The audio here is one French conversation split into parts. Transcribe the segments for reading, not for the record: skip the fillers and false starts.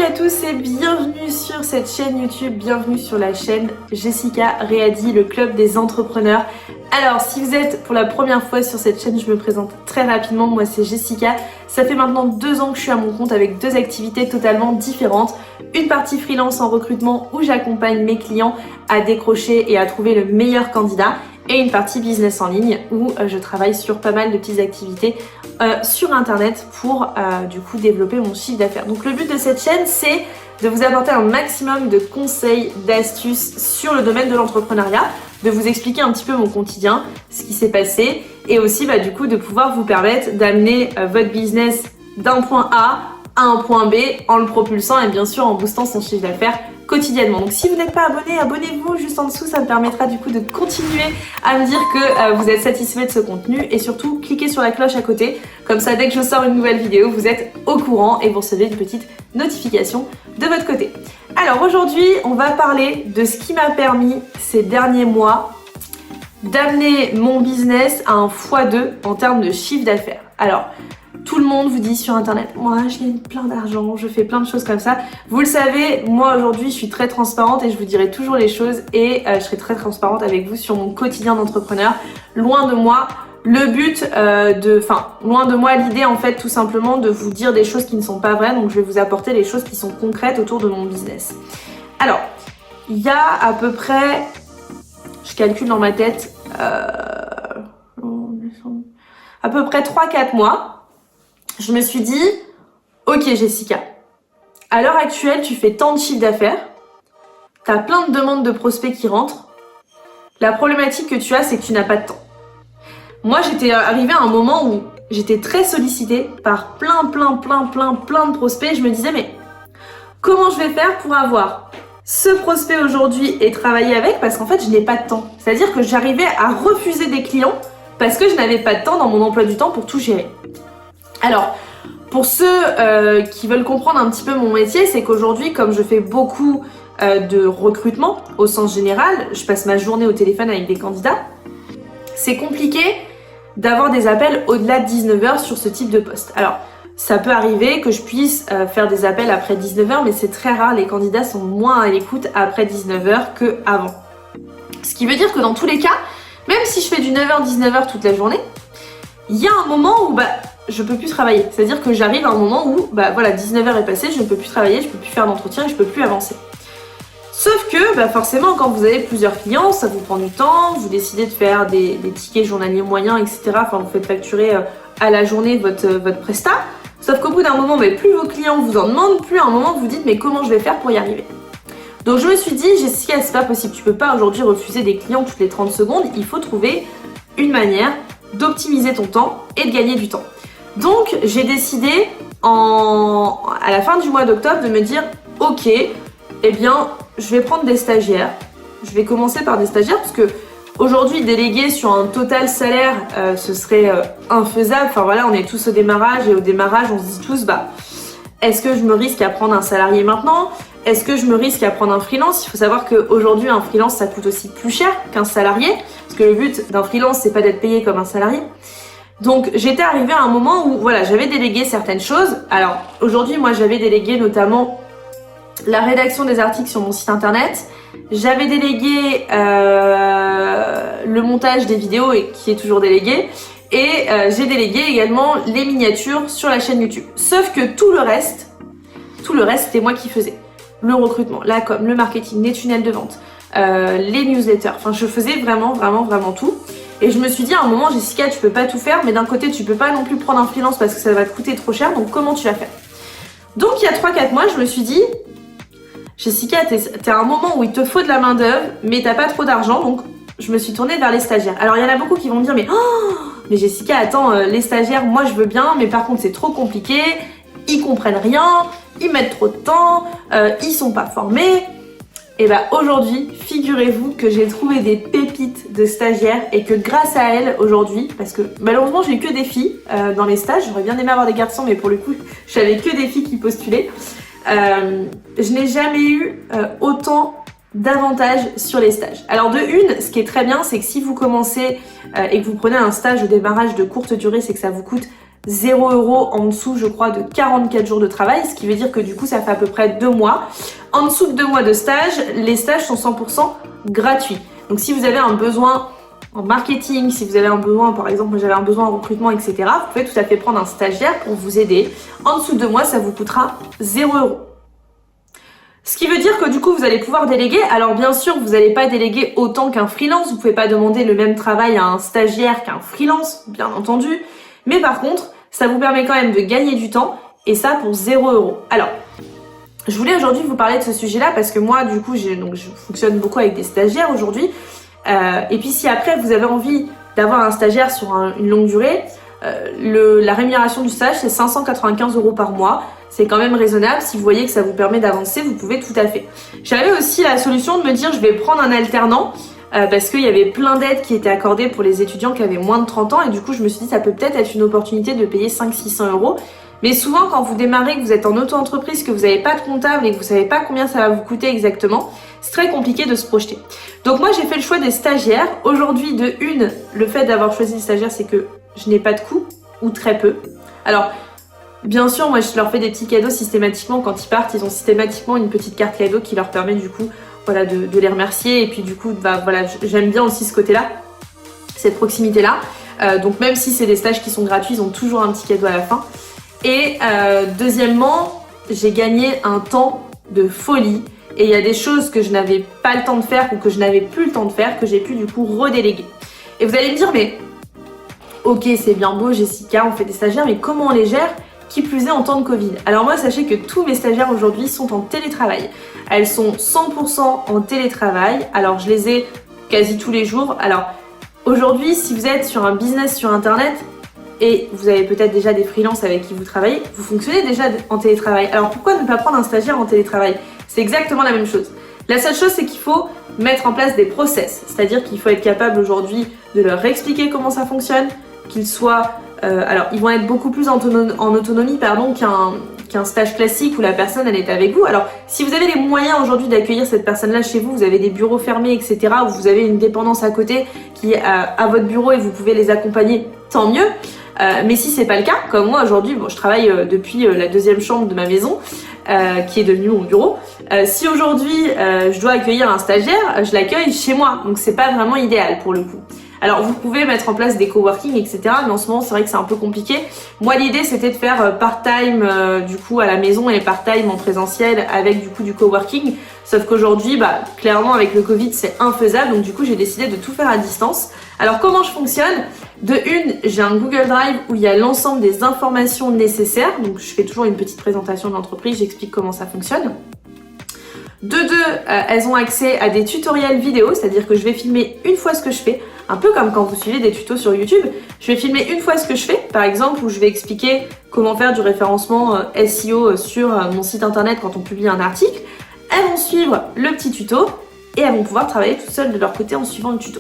à tous et bienvenue sur cette chaîne YouTube, bienvenue sur la chaîne Jessica Ready, le club des entrepreneurs. Alors si vous êtes pour la première fois sur cette chaîne, je me présente très rapidement, moi c'est Jessica. Ça fait maintenant 2 ans que je suis à mon compte avec 2 activités totalement différentes. Une partie freelance en recrutement où j'accompagne mes clients à décrocher et à trouver le meilleur candidat. Et une partie business en ligne où je travaille sur pas mal de petites activités sur internet pour du coup développer mon chiffre d'affaires. Donc le but de cette chaîne, c'est de vous apporter un maximum de conseils, d'astuces sur le domaine de l'entrepreneuriat, de vous expliquer un petit peu mon quotidien, ce qui s'est passé et aussi du coup de pouvoir vous permettre d'amener votre business d'un point A à un point B en le propulsant et bien sûr en boostant son chiffre d'affaires quotidiennement. Donc si vous n'êtes pas abonné, abonnez-vous juste en dessous, ça me permettra du coup de continuer à me dire que vous êtes satisfait de ce contenu et surtout cliquez sur la cloche à côté, comme ça dès que je sors une nouvelle vidéo, vous êtes au courant et vous recevez une petite notification de votre côté. Alors aujourd'hui, on va parler de ce qui m'a permis ces derniers mois d'amener mon business à un x2 en termes de chiffre d'affaires. Alors, tout le monde vous dit sur internet, moi je gagne plein d'argent, je fais plein de choses comme ça. Vous le savez, moi aujourd'hui je suis très transparente et je vous dirai toujours les choses et je serai très transparente avec vous sur mon quotidien d'entrepreneur. Loin de moi le but loin de moi l'idée en fait tout simplement de vous dire des choses qui ne sont pas vraies. Donc je vais vous apporter les choses qui sont concrètes autour de mon business. Alors, il y a à peu près, je calcule dans ma tête, à peu près 3-4 mois, je me suis dit, ok Jessica, à l'heure actuelle, tu fais tant de chiffre d'affaires, tu as plein de demandes de prospects qui rentrent. La problématique que tu as, c'est que tu n'as pas de temps. Moi, j'étais arrivée à un moment où j'étais très sollicitée par plein de prospects. Je me disais, mais comment je vais faire pour avoir ce prospect aujourd'hui et travailler avec? Parce qu'en fait, je n'ai pas de temps. C'est-à-dire que j'arrivais à refuser des clients parce que je n'avais pas de temps dans mon emploi du temps pour tout gérer. Alors, pour ceux qui veulent comprendre un petit peu mon métier, c'est qu'aujourd'hui, comme je fais beaucoup de recrutement au sens général, je passe ma journée au téléphone avec des candidats, c'est compliqué d'avoir des appels au-delà de 19h sur ce type de poste. Alors, ça peut arriver que je puisse faire des appels après 19h, mais c'est très rare, les candidats sont moins à l'écoute après 19h qu'avant. Ce qui veut dire que dans tous les cas, même si je fais du 9h-19h toute la journée, il y a un moment où je peux plus travailler. C'est-à-dire que j'arrive à un moment où 19h est passé, je ne peux plus travailler, je peux plus faire d'entretien et je peux plus avancer. Sauf que forcément quand vous avez plusieurs clients, ça vous prend du temps, vous décidez de faire des tickets journaliers moyens, etc. Enfin vous faites facturer à la journée votre prestat. Sauf qu'au bout d'un moment, plus vos clients vous en demandent, plus à un moment vous vous dites mais comment je vais faire pour y arriver? Donc je me suis dit, Jessica, c'est pas possible, tu peux pas aujourd'hui refuser des clients toutes les 30 secondes, il faut trouver une manière d'optimiser ton temps et de gagner du temps. Donc j'ai décidé à la fin du mois d'octobre de me dire ok, eh bien je vais prendre des stagiaires. Je vais commencer par des stagiaires parce que aujourd'hui déléguer sur un total salaire ce serait infaisable. Enfin voilà, on est tous au démarrage et au démarrage on se dit tous est-ce que je me risque à prendre un salarié maintenant? Est-ce que je me risque à prendre un freelance? Il faut savoir qu'aujourd'hui un freelance ça coûte aussi plus cher qu'un salarié parce que le but d'un freelance c'est pas d'être payé comme un salarié. Donc j'étais arrivée à un moment où j'avais délégué certaines choses. Alors aujourd'hui moi j'avais délégué notamment la rédaction des articles sur mon site internet. J'avais délégué le montage des vidéos et qui est toujours délégué. Et j'ai délégué également les miniatures sur la chaîne YouTube. Sauf que tout le reste c'était moi qui faisais. Le recrutement, la com, le marketing, les tunnels de vente, les newsletters. Enfin je faisais vraiment tout. Et je me suis dit à un moment, Jessica, tu peux pas tout faire, mais d'un côté, tu peux pas non plus prendre un freelance parce que ça va te coûter trop cher, donc comment tu vas faire? Donc il y a 3-4 mois, je me suis dit, Jessica, t'es à un moment où il te faut de la main d'œuvre, mais t'as pas trop d'argent, donc je me suis tournée vers les stagiaires. Alors il y en a beaucoup qui vont me dire, mais Jessica, attends, les stagiaires, moi je veux bien, mais par contre c'est trop compliqué, ils comprennent rien, ils mettent trop de temps, ils sont pas formés. Et aujourd'hui, figurez-vous que j'ai trouvé des pépites de stagiaires et que grâce à elles aujourd'hui, parce que malheureusement j'ai eu que des filles dans les stages, j'aurais bien aimé avoir des garçons mais pour le coup j'avais que des filles qui postulaient, je n'ai jamais eu autant d'avantages sur les stages. Alors de une, ce qui est très bien, c'est que si vous commencez et que vous prenez un stage au démarrage de courte durée, c'est que ça vous coûte 0 € en dessous, je crois, de 44 jours de travail, ce qui veut dire que du coup, ça fait à peu près 2 mois. En dessous de 2 mois de stage, les stages sont 100% gratuits. Donc si vous avez un besoin en marketing, si vous avez un besoin, par exemple, moi j'avais un besoin en recrutement, etc., vous pouvez tout à fait prendre un stagiaire pour vous aider. En dessous de 2 mois, ça vous coûtera 0 €. Ce qui veut dire que du coup, vous allez pouvoir déléguer. Alors bien sûr, vous n'allez pas déléguer autant qu'un freelance. Vous pouvez pas demander le même travail à un stagiaire qu'un freelance, bien entendu. Mais par contre, ça vous permet quand même de gagner du temps et ça pour 0 €. Alors, je voulais aujourd'hui vous parler de ce sujet-là parce que moi, du coup, je fonctionne beaucoup avec des stagiaires aujourd'hui. Et puis si après, vous avez envie d'avoir un stagiaire sur une longue durée, la rémunération du stage, c'est 595 € par mois. C'est quand même raisonnable. Si vous voyez que ça vous permet d'avancer, vous pouvez tout à fait. J'avais aussi la solution de me dire, je vais prendre un alternant parce qu'il y avait plein d'aides qui étaient accordées pour les étudiants qui avaient moins de 30 ans. Et du coup, je me suis dit, ça peut peut-être être une opportunité de payer 500-600 €. Mais souvent, quand vous démarrez, que vous êtes en auto-entreprise, que vous n'avez pas de comptable et que vous savez pas combien ça va vous coûter exactement, c'est très compliqué de se projeter. Donc moi, j'ai fait le choix des stagiaires. Aujourd'hui, le fait d'avoir choisi des stagiaires, c'est que je n'ai pas de coûts ou très peu. Alors, bien sûr, moi, je leur fais des petits cadeaux systématiquement. Quand ils partent, ils ont systématiquement une petite carte cadeau qui leur permet du coup, voilà, de les remercier. Et puis du coup, bah, voilà, j'aime bien aussi ce côté-là, cette proximité-là. Donc même si c'est des stages qui sont gratuits, ils ont toujours un petit cadeau à la fin. Et deuxièmement, j'ai gagné un temps de folie. Et il y a des choses que je n'avais pas le temps de faire ou que je n'avais plus le temps de faire, que j'ai pu du coup redéléguer. Et vous allez me dire, mais ok, c'est bien beau Jessica, on fait des stagiaires, mais comment on les gère ? Qui plus est en temps de Covid. Alors moi, sachez que tous mes stagiaires aujourd'hui sont en télétravail. Elles sont 100% en télétravail. Alors je les ai quasi tous les jours. Alors aujourd'hui, si vous êtes sur un business sur internet et vous avez peut-être déjà des freelances avec qui vous travaillez, vous fonctionnez déjà en télétravail. Alors pourquoi ne pas prendre un stagiaire en télétravail ? C'est exactement la même chose. La seule chose, c'est qu'il faut mettre en place des process. C'est-à-dire qu'il faut être capable aujourd'hui de leur expliquer comment ça fonctionne, qu'ils soient... alors, ils vont être beaucoup plus en autonomie qu'un stage classique où la personne, elle est avec vous. Alors, si vous avez les moyens aujourd'hui d'accueillir cette personne-là chez vous, vous avez des bureaux fermés, etc., où vous avez une dépendance à côté qui est à votre bureau et vous pouvez les accompagner, tant mieux. Mais si c'est pas le cas, comme moi aujourd'hui, bon, je travaille depuis la deuxième chambre de ma maison, qui est devenue mon bureau. Si aujourd'hui je dois accueillir un stagiaire, je l'accueille chez moi, donc c'est pas vraiment idéal pour le coup. Alors vous pouvez mettre en place des coworking, etc. Mais en ce moment c'est vrai que c'est un peu compliqué. Moi l'idée c'était de faire part-time du coup à la maison et part-time en présentiel avec du coup du coworking. Sauf qu'aujourd'hui, bah, clairement avec le Covid c'est infaisable, donc du coup j'ai décidé de tout faire à distance. Alors comment je fonctionne ? De une, j'ai un Google Drive où il y a l'ensemble des informations nécessaires. Donc je fais toujours une petite présentation de l'entreprise, j'explique comment ça fonctionne. De deux, elles ont accès à des tutoriels vidéo, c'est-à-dire que je vais filmer une fois ce que je fais, un peu comme quand vous suivez des tutos sur YouTube. Je vais filmer une fois ce que je fais, par exemple, où je vais expliquer comment faire du référencement SEO sur mon site internet quand on publie un article. Elles vont suivre le petit tuto et elles vont pouvoir travailler toutes seules de leur côté en suivant le tuto.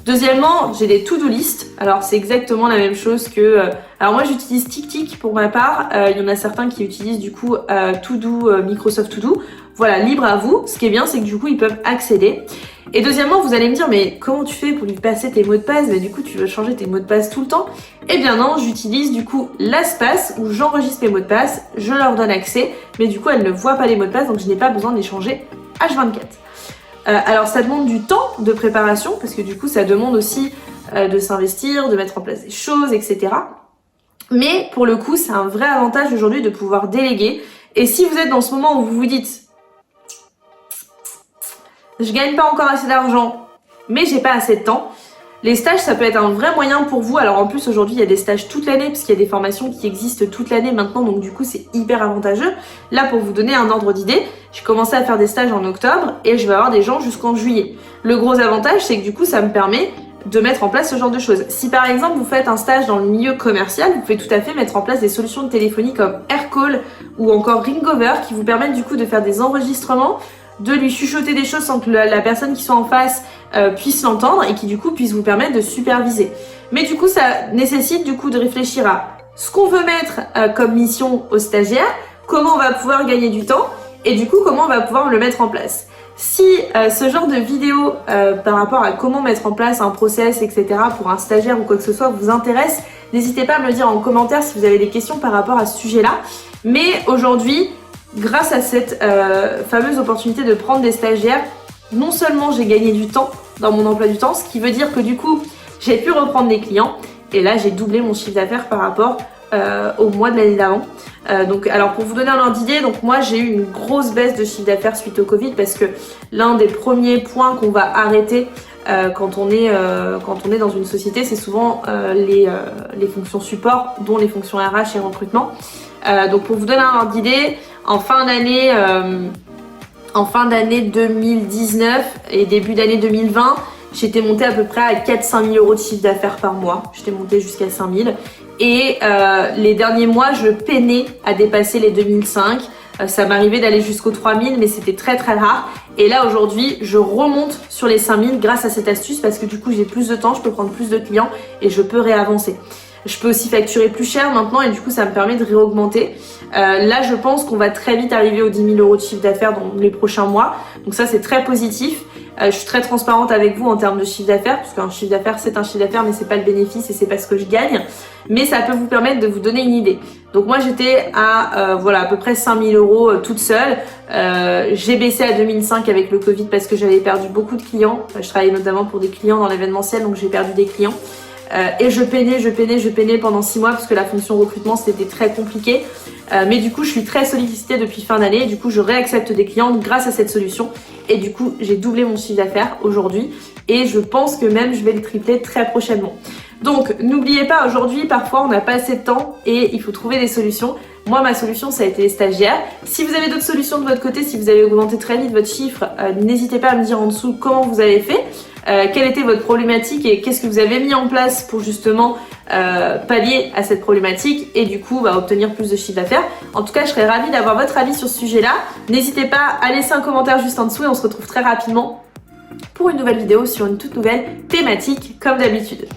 Deuxièmement, j'ai des to-do list. Alors c'est exactement la même chose que... alors moi j'utilise TickTick pour ma part. Il y en a certains qui utilisent du coup To-Do, Microsoft To-Do. Voilà, libre à vous. Ce qui est bien, c'est que du coup ils peuvent accéder. Et deuxièmement, vous allez me dire, mais comment tu fais pour lui passer tes mots de passe ? Mais du coup tu veux changer tes mots de passe tout le temps ? Eh bien non, j'utilise du coup l'espace où j'enregistre mes mots de passe, je leur donne accès, mais du coup elles ne voient pas les mots de passe, donc je n'ai pas besoin de les changer H24. Alors ça demande du temps de préparation parce que du coup ça demande aussi de s'investir, de mettre en place des choses, etc. Mais pour le coup c'est un vrai avantage aujourd'hui de pouvoir déléguer. Et si vous êtes dans ce moment où vous vous dites je gagne pas encore assez d'argent mais j'ai pas assez de temps, les stages ça peut être un vrai moyen pour vous. Alors en plus aujourd'hui il y a des stages toute l'année parce qu'il y a des formations qui existent toute l'année maintenant, donc du coup c'est hyper avantageux. Là pour vous donner un ordre d'idée, j'ai commencé à faire des stages en octobre et je vais avoir des gens jusqu'en juillet. Le gros avantage c'est que du coup ça me permet de mettre en place ce genre de choses. Si par exemple vous faites un stage dans le milieu commercial, vous pouvez tout à fait mettre en place des solutions de téléphonie comme AirCall ou encore Ringover qui vous permettent du coup de faire des enregistrements, de lui chuchoter des choses sans que la personne qui soit en face puisse l'entendre et qui du coup puisse vous permettre de superviser. Mais du coup ça nécessite du coup de réfléchir à ce qu'on veut mettre comme mission aux stagiaires, comment on va pouvoir gagner du temps et du coup comment on va pouvoir le mettre en place. Si ce genre de vidéo par rapport à comment mettre en place un process, etc. pour un stagiaire ou quoi que ce soit vous intéresse, n'hésitez pas à me le dire en commentaire si vous avez des questions par rapport à ce sujet-là. Mais aujourd'hui, grâce à cette fameuse opportunité de prendre des stagiaires, non seulement j'ai gagné du temps dans mon emploi du temps, ce qui veut dire que du coup, j'ai pu reprendre des clients. Et là, j'ai doublé mon chiffre d'affaires par rapport au mois de l'année d'avant. Donc, alors pour vous donner un ordre d'idée, donc moi j'ai eu une grosse baisse de chiffre d'affaires suite au Covid parce que l'un des premiers points qu'on va arrêter quand on est dans une société, c'est souvent les fonctions support, dont les fonctions RH et recrutement. Donc pour vous donner un ordre d'idée, en fin d'année 2019 et début d'année 2020, j'étais montée à peu près à 4-5 000 € de chiffre d'affaires par mois. J'étais montée jusqu'à 5 000. Et les derniers mois, je peinais à dépasser les 2005. Ça m'arrivait d'aller jusqu'aux 3000, mais c'était très très rare. Et là aujourd'hui, je remonte sur les 5000 grâce à cette astuce parce que du coup, j'ai plus de temps, je peux prendre plus de clients et je peux réavancer. Je peux aussi facturer plus cher maintenant et du coup, ça me permet de réaugmenter. Là, je pense qu'on va très vite arriver aux 10 000 € de chiffre d'affaires dans les prochains mois. Donc ça, c'est très positif. Je suis très transparente avec vous en termes de chiffre d'affaires, parce qu'un chiffre d'affaires, c'est un chiffre d'affaires, mais c'est pas le bénéfice et c'est pas ce que je gagne. Mais ça peut vous permettre de vous donner une idée. Donc moi, j'étais à voilà, à peu près 5 000 € toute seule. J'ai baissé à 2005 avec le Covid parce que j'avais perdu beaucoup de clients. Je travaillais notamment pour des clients dans l'événementiel, donc j'ai perdu des clients. Et je peinais pendant 6 mois parce que la fonction recrutement c'était très compliqué. Mais du coup je suis très sollicitée depuis fin d'année, du coup je réaccepte des clients grâce à cette solution et du coup j'ai doublé mon chiffre d'affaires aujourd'hui et je pense que même je vais le tripler très prochainement. Donc n'oubliez pas, aujourd'hui parfois on n'a pas assez de temps et il faut trouver des solutions. Moi ma solution ça a été les stagiaires. Si vous avez d'autres solutions de votre côté, si vous avez augmenté très vite votre chiffre, n'hésitez pas à me dire en dessous comment vous avez fait. Quelle était votre problématique et qu'est-ce que vous avez mis en place pour justement pallier à cette problématique et du coup obtenir plus de chiffre d'affaires. En tout cas, je serais ravie d'avoir votre avis sur ce sujet-là. N'hésitez pas à laisser un commentaire juste en dessous et on se retrouve très rapidement pour une nouvelle vidéo sur une toute nouvelle thématique comme d'habitude.